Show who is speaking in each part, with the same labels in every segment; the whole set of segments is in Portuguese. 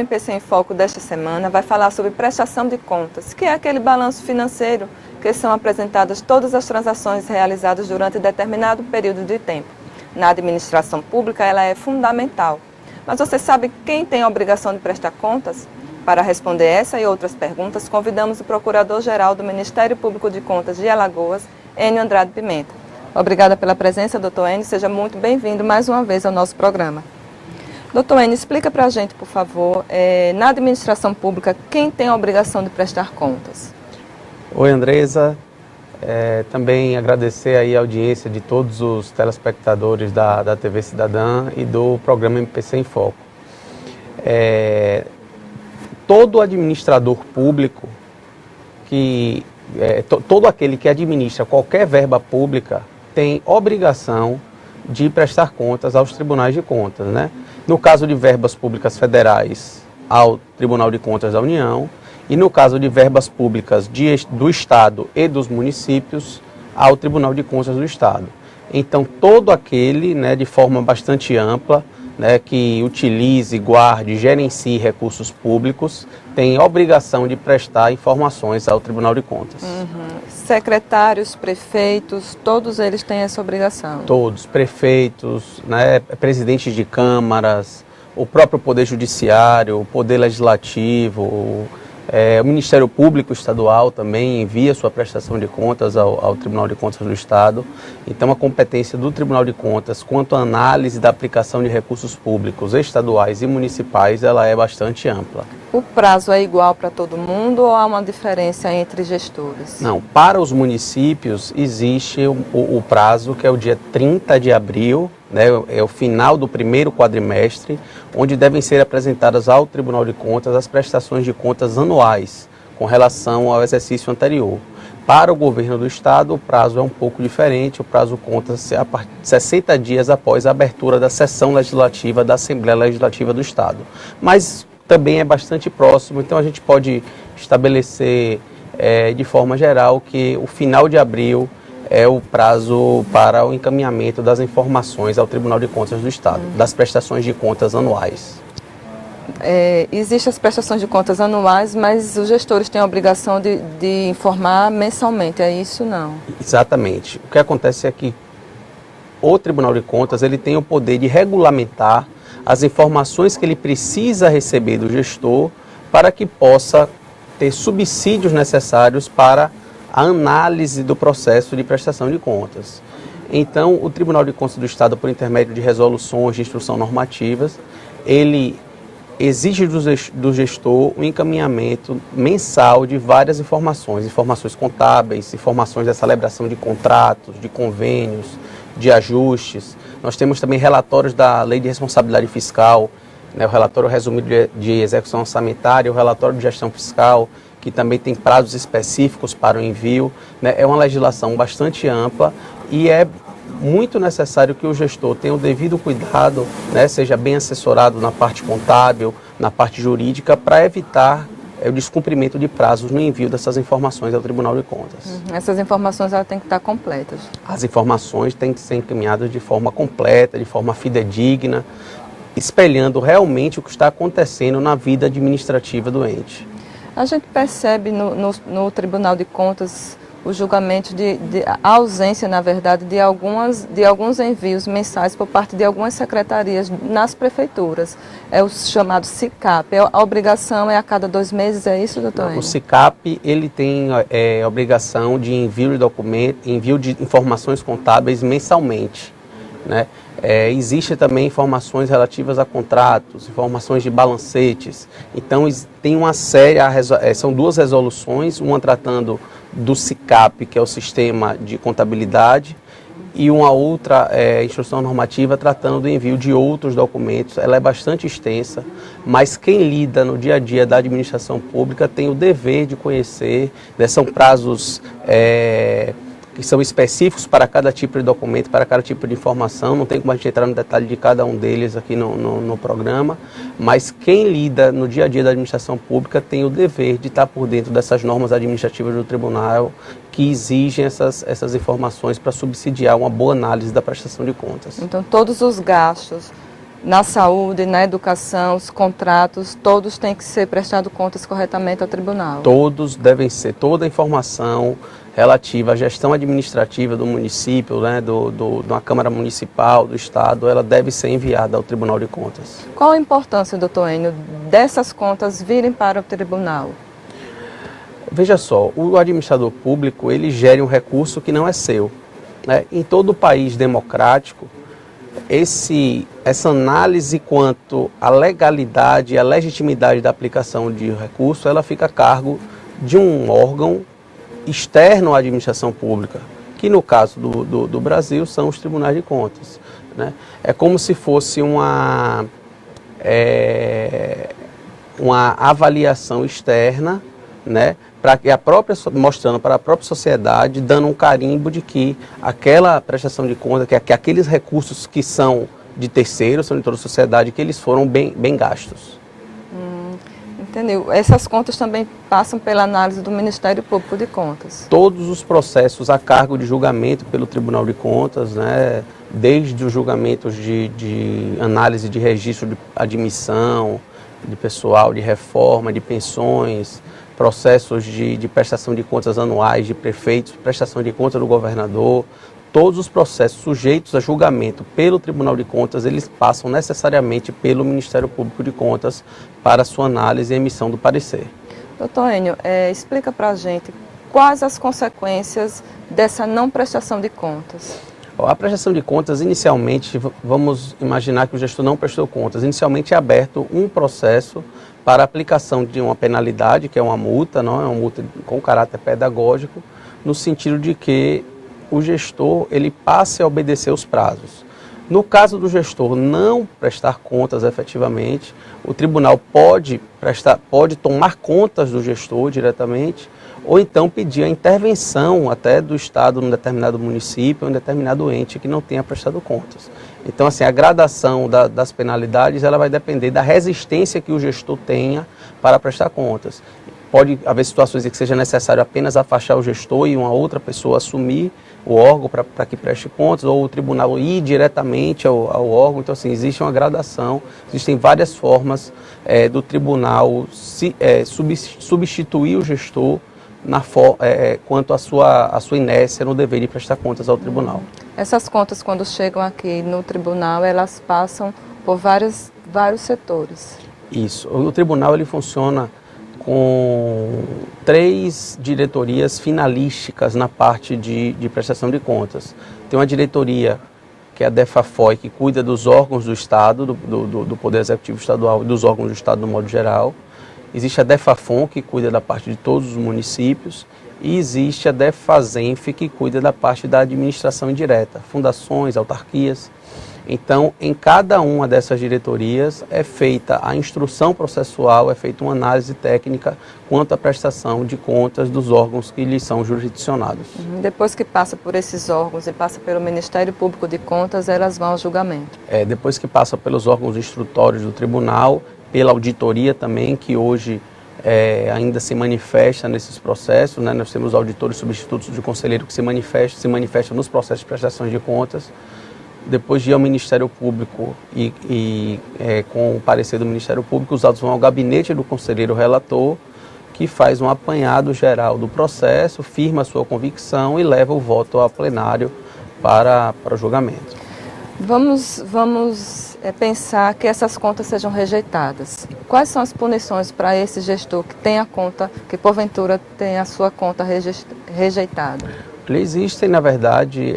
Speaker 1: MPC em Foco desta semana vai falar sobre prestação de contas, que é aquele balanço financeiro que são apresentadas todas as transações realizadas durante determinado período de tempo. Na administração pública, ela é fundamental. Mas você sabe quem tem a obrigação de prestar contas? Para responder essa e outras perguntas, convidamos o Procurador-Geral do Ministério Público de Contas de Alagoas, Enio Andrade Pimenta. Obrigada pela presença, doutor Enio. Seja muito bem-vindo mais uma vez ao nosso programa. Doutor Enio, explica para a gente, por favor, na administração pública, quem tem a obrigação de prestar contas?
Speaker 2: Oi, Andresa. Também agradecer aí a audiência de todos os telespectadores da TV Cidadã e do programa MPC em Foco. Todo administrador público, todo aquele que administra qualquer verba pública, tem obrigação de prestar contas aos tribunais de contas, né? No caso de verbas públicas federais, ao Tribunal de Contas da União, e no caso de verbas públicas do Estado e dos municípios, ao Tribunal de Contas do Estado. Então, todo aquele, né, de forma bastante ampla, né, que utilize, guarde, gerencie recursos públicos, tem obrigação de prestar informações ao Tribunal de Contas.
Speaker 1: Secretários, prefeitos, todos eles têm essa obrigação? Todos,
Speaker 2: prefeitos, né, presidentes de câmaras, o próprio Poder Judiciário, o Poder Legislativo, o Ministério Público Estadual também envia sua prestação de contas ao Tribunal de Contas do Estado. Então, a competência do Tribunal de Contas quanto à análise da aplicação de recursos públicos estaduais e municipais, ela é bastante ampla.
Speaker 1: O prazo é igual para todo mundo ou há uma diferença entre gestores?
Speaker 2: Não, para os municípios existe o prazo que é o dia 30 de abril, né, é o final do primeiro quadrimestre, onde devem ser apresentadas ao Tribunal de Contas as prestações de contas anuais com relação ao exercício anterior. Para o governo do Estado, o prazo é um pouco diferente, o prazo conta-se a 60 dias após a abertura da sessão legislativa da Assembleia Legislativa do Estado. Mas também é bastante próximo, então a gente pode estabelecer de forma geral que o final de abril é o prazo para o encaminhamento das informações ao Tribunal de Contas do Estado, das prestações de contas anuais.
Speaker 1: Existem as prestações de contas anuais, mas os gestores têm a obrigação de informar mensalmente, é isso não?
Speaker 2: Exatamente. O que acontece é que o Tribunal de Contas ele tem o poder de regulamentar as informações que ele precisa receber do gestor para que possa ter subsídios necessários para a análise do processo de prestação de contas. Então, o Tribunal de Contas do Estado, por intermédio de resoluções de instrução normativas, ele exige do gestor um encaminhamento mensal de várias informações contábeis, informações da celebração de contratos, de convênios, de ajustes. Nós temos também relatórios da Lei de Responsabilidade Fiscal, né, o relatório resumido de execução orçamentária, o relatório de gestão fiscal, que também tem prazos específicos para o envio, né? É uma legislação bastante ampla e é muito necessário que o gestor tenha o devido cuidado, né, seja bem assessorado na parte contábil, na parte jurídica, para evitar o descumprimento de prazos no envio dessas informações ao Tribunal de Contas.
Speaker 1: Essas informações elas têm que estar completas?
Speaker 2: As informações têm que ser encaminhadas de forma completa, de forma fidedigna, espelhando realmente o que está acontecendo na vida administrativa do ente.
Speaker 1: A gente percebe no Tribunal de Contas o julgamento a ausência, na verdade, de alguns envios mensais por parte de algumas secretarias nas prefeituras. É o chamado SICAP. A obrigação é a cada 2 meses, é isso, doutor Enio?
Speaker 2: O SICAP ele tem a obrigação de envio de documentos, envio de informações contábeis mensalmente, né? Existe também informações relativas a contratos, informações de balancetes. Então, tem uma série, são 2 resoluções, uma tratando do SICAP, que é o Sistema de Contabilidade, e uma outra instrução normativa tratando do envio de outros documentos. Ela é bastante extensa, mas quem lida no dia a dia da administração pública tem o dever de conhecer, né, são prazos que são específicos para cada tipo de documento, para cada tipo de informação. Não tem como a gente entrar no detalhe de cada um deles aqui no programa, mas quem lida no dia a dia da administração pública tem o dever de estar por dentro dessas normas administrativas do tribunal que exigem essas informações para subsidiar uma boa análise da prestação de contas.
Speaker 1: Então, todos os gastos Na saúde, na educação, os contratos, todos têm que ser prestados contas corretamente ao tribunal.
Speaker 2: Todos devem ser, toda a informação relativa à gestão administrativa do município, né, da Câmara Municipal, do Estado, ela deve ser enviada ao Tribunal de Contas.
Speaker 1: Qual a importância, doutor Enio, dessas contas virem para o tribunal?
Speaker 2: Veja só, o administrador público, ele gera um recurso que não é seu, né? Em todo país democrático, essa análise quanto à legalidade e à legitimidade da aplicação de recurso, ela fica a cargo de um órgão externo à administração pública, que no caso do Brasil são os tribunais de contas, né? É como se fosse uma avaliação externa, né, para que mostrando para a própria sociedade, dando um carimbo de que aquela prestação de conta, que aqueles recursos que são de terceiros, são de toda a sociedade, que eles foram bem gastos.
Speaker 1: Entendeu? Essas contas também passam pela análise do Ministério Público de Contas.
Speaker 2: Todos os processos a cargo de julgamento pelo Tribunal de Contas, né, desde os julgamentos de análise de registro de admissão, de pessoal, de reforma, de pensões, processos de prestação de contas anuais de prefeitos, prestação de contas do governador, todos os processos sujeitos a julgamento pelo Tribunal de Contas, eles passam necessariamente pelo Ministério Público de Contas para sua análise e emissão do parecer.
Speaker 1: Doutor Enio, explica para a gente quais as consequências dessa não prestação de contas.
Speaker 2: A prestação de contas, inicialmente, vamos imaginar que o gestor não prestou contas. Inicialmente é aberto um processo para aplicação de uma penalidade, que é uma multa, não é uma multa com caráter pedagógico, no sentido de que o gestor ele passe a obedecer os prazos. No caso do gestor não prestar contas efetivamente, o tribunal pode tomar contas do gestor diretamente, ou então pedir a intervenção até do Estado num determinado município, ou em determinado ente que não tenha prestado contas. Então, assim, a gradação das penalidades ela vai depender da resistência que o gestor tenha para prestar contas. Pode haver situações em que seja necessário apenas afastar o gestor e uma outra pessoa assumir o órgão para que preste contas, ou o tribunal ir diretamente ao órgão. Então, assim, existe uma gradação, existem várias formas do tribunal substituir o gestor quanto à sua inércia no dever de prestar contas ao tribunal.
Speaker 1: Essas contas, quando chegam aqui no tribunal, elas passam por vários setores.
Speaker 2: Isso. O tribunal ele funciona com 3 diretorias finalísticas na parte de prestação de contas. Tem uma diretoria, que é a DEFAFOI, que cuida dos órgãos do Estado, do Poder Executivo Estadual e dos órgãos do Estado no modo geral. Existe a DEFAFON, que cuida da parte de todos os municípios, e existe a DEFAZENF, que cuida da parte da administração indireta, fundações, autarquias. Então, em cada uma dessas diretorias é feita a instrução processual, é feita uma análise técnica quanto à prestação de contas dos órgãos que lhes são jurisdicionados.
Speaker 1: Depois que passa por esses órgãos e passa pelo Ministério Público de Contas, elas vão ao julgamento?
Speaker 2: Depois que passa pelos órgãos instrutórios do tribunal, pela auditoria também, que hoje ainda se manifesta nesses processos, né? Nós temos auditores substitutos de conselheiro que se manifestam nos processos de prestação de contas. Depois de ir ao Ministério Público e com o parecer do Ministério Público, os autos vão ao gabinete do conselheiro relator, que faz um apanhado geral do processo, firma a sua convicção e leva o voto ao plenário para o julgamento.
Speaker 1: Vamos pensar que essas contas sejam rejeitadas. Quais são as punições para esse gestor que tem a conta, que porventura tem a sua conta rejeitada?
Speaker 2: Existem, na verdade,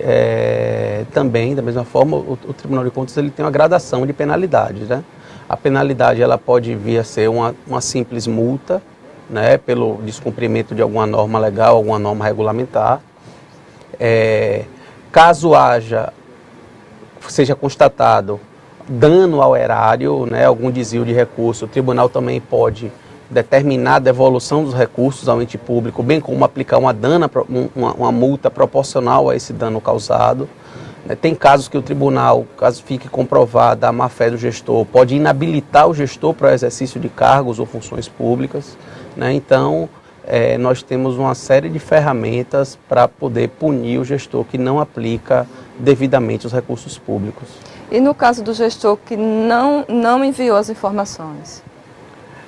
Speaker 2: também, da mesma forma, o Tribunal de Contas ele tem uma gradação de penalidades, né? A penalidade ela pode vir a ser uma simples multa, né, pelo descumprimento de alguma norma legal, alguma norma regulamentar. Caso seja constatado dano ao erário, né, algum desvio de recurso, o tribunal também pode determinar a devolução dos recursos ao ente público, bem como aplicar uma multa proporcional a esse dano causado. Tem casos que o tribunal, caso fique comprovada a má-fé do gestor, pode inabilitar o gestor para o exercício de cargos ou funções públicas, né? Então, nós temos uma série de ferramentas para poder punir o gestor que não aplica devidamente os recursos públicos.
Speaker 1: E no caso do gestor que não enviou as informações?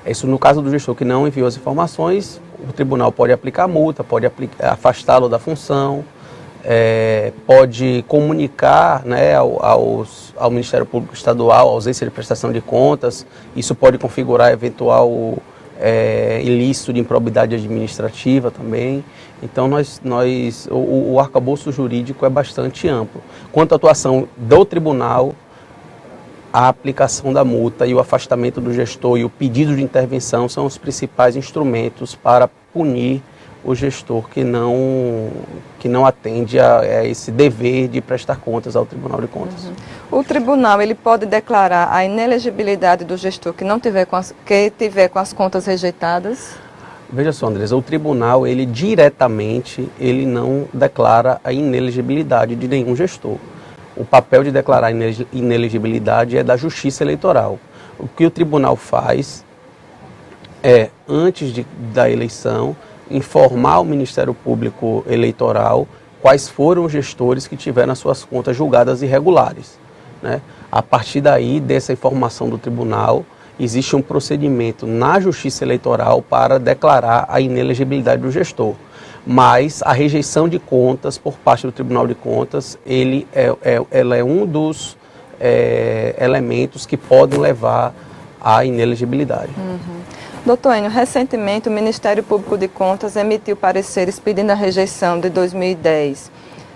Speaker 2: Isso no caso do gestor que não enviou as informações, o tribunal pode aplicar multa, pode afastá-lo da função, pode comunicar, né, ao Ministério Público Estadual a ausência de prestação de contas. Isso pode configurar eventual ilícito de improbidade administrativa também. Então o arcabouço jurídico é bastante amplo. Quanto à atuação do tribunal, a aplicação da multa e o afastamento do gestor e o pedido de intervenção são os principais instrumentos para punir o gestor que não atende a esse dever de prestar contas ao Tribunal de Contas.
Speaker 1: Uhum. O tribunal ele pode declarar a inelegibilidade do gestor que tiver com as contas rejeitadas?
Speaker 2: Veja só, Andresa, o tribunal ele diretamente não declara a inelegibilidade de nenhum gestor. O papel de declarar inelegibilidade é da Justiça Eleitoral. O que o tribunal faz é, antes da eleição, informar o Ministério Público Eleitoral quais foram os gestores que tiveram as suas contas julgadas irregulares, né? A partir daí, dessa informação do tribunal, existe um procedimento na Justiça Eleitoral para declarar a inelegibilidade do gestor. Mas a rejeição de contas por parte do Tribunal de Contas, ela é um dos elementos que podem levar à inelegibilidade.
Speaker 1: Uhum. Doutor Enio, recentemente o Ministério Público de Contas emitiu pareceres pedindo a rejeição de 2010,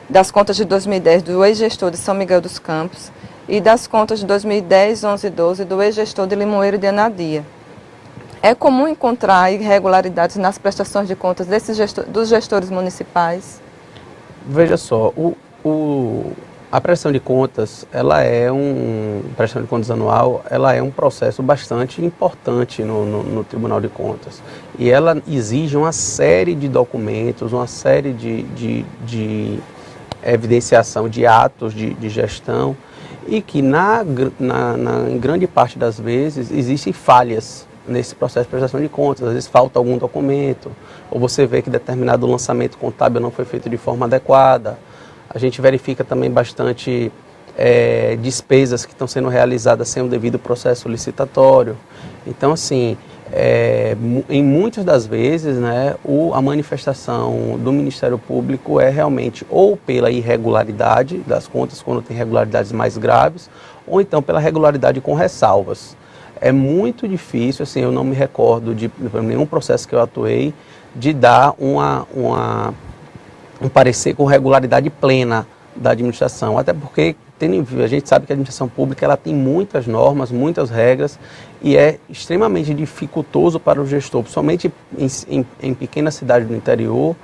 Speaker 1: das contas de 2010 do ex-gestor de São Miguel dos Campos e das contas de 2010, 11 e 12 do ex-gestor de Limoeiro de Anadia. É comum encontrar irregularidades nas prestações de contas dos gestores municipais?
Speaker 2: Veja só, a prestação de contas, prestação de contas anual, ela é um processo bastante importante no Tribunal de Contas. E ela exige uma série de documentos, uma série de evidenciação de atos de gestão e que em grande parte das vezes existem falhas nesse processo de prestação de contas. Às vezes falta algum documento, ou você vê que determinado lançamento contábil não foi feito de forma adequada. A gente verifica também bastante despesas que estão sendo realizadas sem o devido processo licitatório. Então, assim, em muitas das vezes, né, a manifestação do Ministério Público é realmente ou pela irregularidade das contas, quando tem irregularidades mais graves, ou então pela regularidade com ressalvas. É muito difícil, assim, eu não me recordo de nenhum processo que eu atuei, de dar um parecer com regularidade plena da administração, até porque a gente sabe que a administração pública ela tem muitas normas, muitas regras, e é extremamente dificultoso para o gestor, principalmente em pequenas cidades do interior,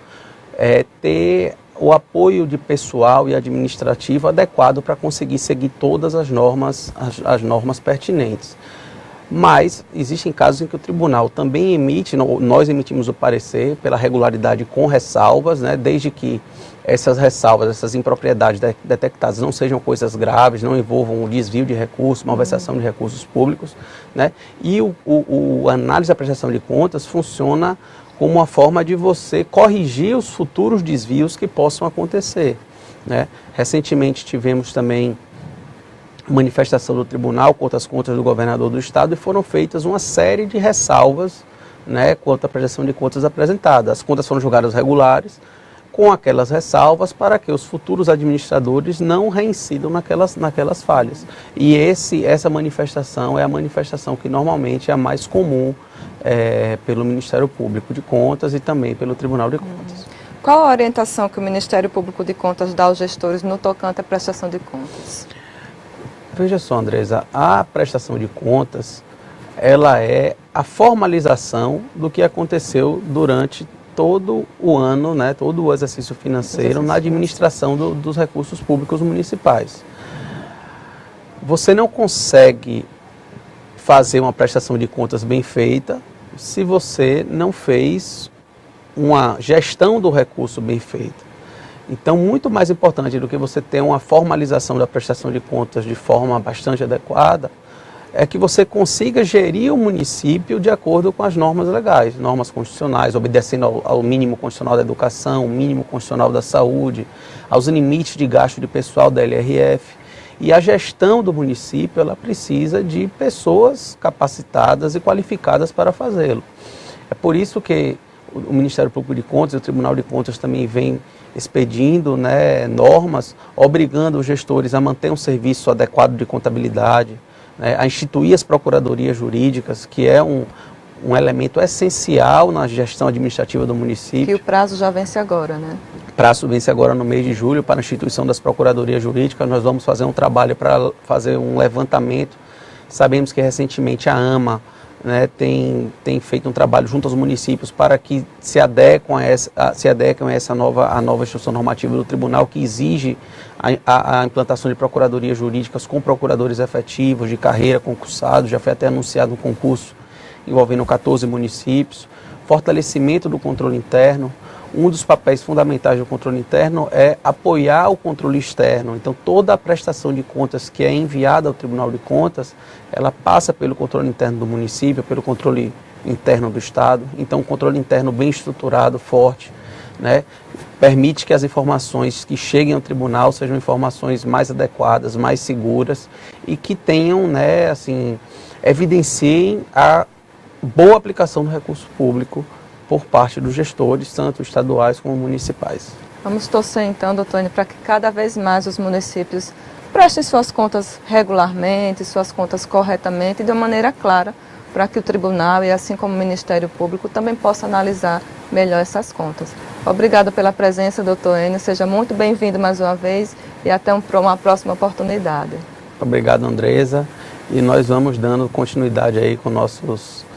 Speaker 2: ter o apoio de pessoal e administrativo adequado para conseguir seguir todas as normas pertinentes. Mas existem casos em que o tribunal também nós emitimos o parecer pela regularidade com ressalvas, né, desde que essas ressalvas, essas impropriedades detectadas não sejam coisas graves, não envolvam um desvio de recursos, malversação de recursos públicos, né, e a análise da prestação de contas funciona como uma forma de você corrigir os futuros desvios que possam acontecer, né. Recentemente tivemos também manifestação do tribunal contra as contas do governador do estado e foram feitas uma série de ressalvas, né, quanto à prestação de contas apresentada. As contas foram julgadas regulares com aquelas ressalvas para que os futuros administradores não reincidam naquelas falhas. E essa manifestação é a manifestação que normalmente é a mais comum pelo Ministério Público de Contas e também pelo Tribunal de Contas.
Speaker 1: Qual a orientação que o Ministério Público de Contas dá aos gestores no tocante à prestação de contas?
Speaker 2: Veja só, Andresa, a prestação de contas, ela é a formalização do que aconteceu durante todo o ano, né, todo o exercício financeiro na administração dos recursos públicos municipais. Você não consegue fazer uma prestação de contas bem feita se você não fez uma gestão do recurso bem feita. Então, muito mais importante do que você ter uma formalização da prestação de contas de forma bastante adequada, é que você consiga gerir o município de acordo com as normas legais, normas constitucionais, obedecendo ao mínimo constitucional da educação, o mínimo constitucional da saúde, aos limites de gasto de pessoal da LRF. E a gestão do município, ela precisa de pessoas capacitadas e qualificadas para fazê-lo. É por isso que o Ministério Público de Contas e o Tribunal de Contas também vem expedindo, né, normas, obrigando os gestores a manter um serviço adequado de contabilidade, né, a instituir as procuradorias jurídicas, que é um elemento essencial na gestão administrativa do município.
Speaker 1: Que o prazo já vence agora, né?
Speaker 2: O prazo vence agora no mês de julho para a instituição das procuradorias jurídicas. Nós vamos fazer um trabalho para fazer um levantamento. Sabemos que recentemente a AMA, né, tem feito um trabalho junto aos municípios para que se adequem a essa nova instrução normativa do tribunal, que exige a implantação de procuradorias jurídicas com procuradores efetivos de carreira, concursados. Já foi até anunciado um concurso envolvendo 14 municípios. Fortalecimento do controle interno. Um dos papéis fundamentais do controle interno é apoiar o controle externo. Então, toda a prestação de contas que é enviada ao Tribunal de Contas, ela passa pelo controle interno do município, pelo controle interno do Estado. Então, um controle interno bem estruturado, forte, né, permite que as informações que cheguem ao tribunal sejam informações mais adequadas, mais seguras e que tenham, né, assim, evidenciem a boa aplicação do recurso público por parte dos gestores, tanto estaduais como municipais.
Speaker 1: Vamos torcer então, doutor Enio, para que cada vez mais os municípios prestem suas contas regularmente, suas contas corretamente e de uma maneira clara, para que o tribunal e assim como o Ministério Público também possa analisar melhor essas contas. Obrigada pela presença, doutor Enio, seja muito bem-vindo mais uma vez e até uma próxima oportunidade.
Speaker 2: Obrigado, Andresa, e nós vamos dando continuidade aí com nossos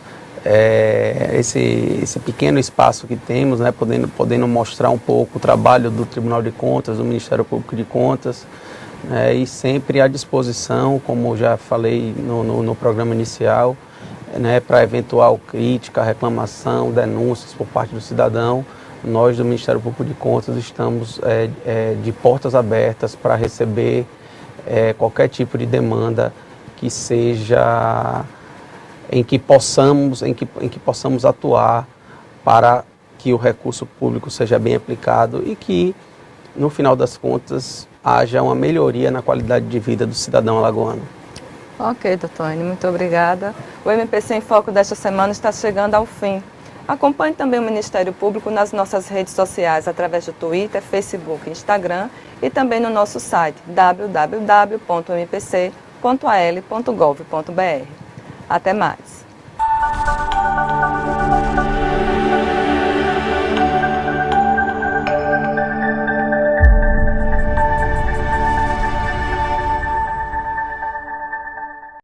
Speaker 2: esse pequeno espaço que temos, né, podendo mostrar um pouco o trabalho do Tribunal de Contas, do Ministério Público de Contas, e sempre à disposição, como já falei no programa inicial, né, para eventual crítica, reclamação, denúncias por parte do cidadão. Nós do Ministério Público de Contas estamos de portas abertas para receber qualquer tipo de demanda que seja em que possamos atuar para que o recurso público seja bem aplicado e que, no final das contas, haja uma melhoria na qualidade de vida do cidadão alagoano.
Speaker 1: Ok, doutor Enio, muito obrigada. O MPC em Foco desta semana está chegando ao fim. Acompanhe também o Ministério Público nas nossas redes sociais, através do Twitter, Facebook, Instagram e também no nosso site www.mpc.al.gov.br. Até mais!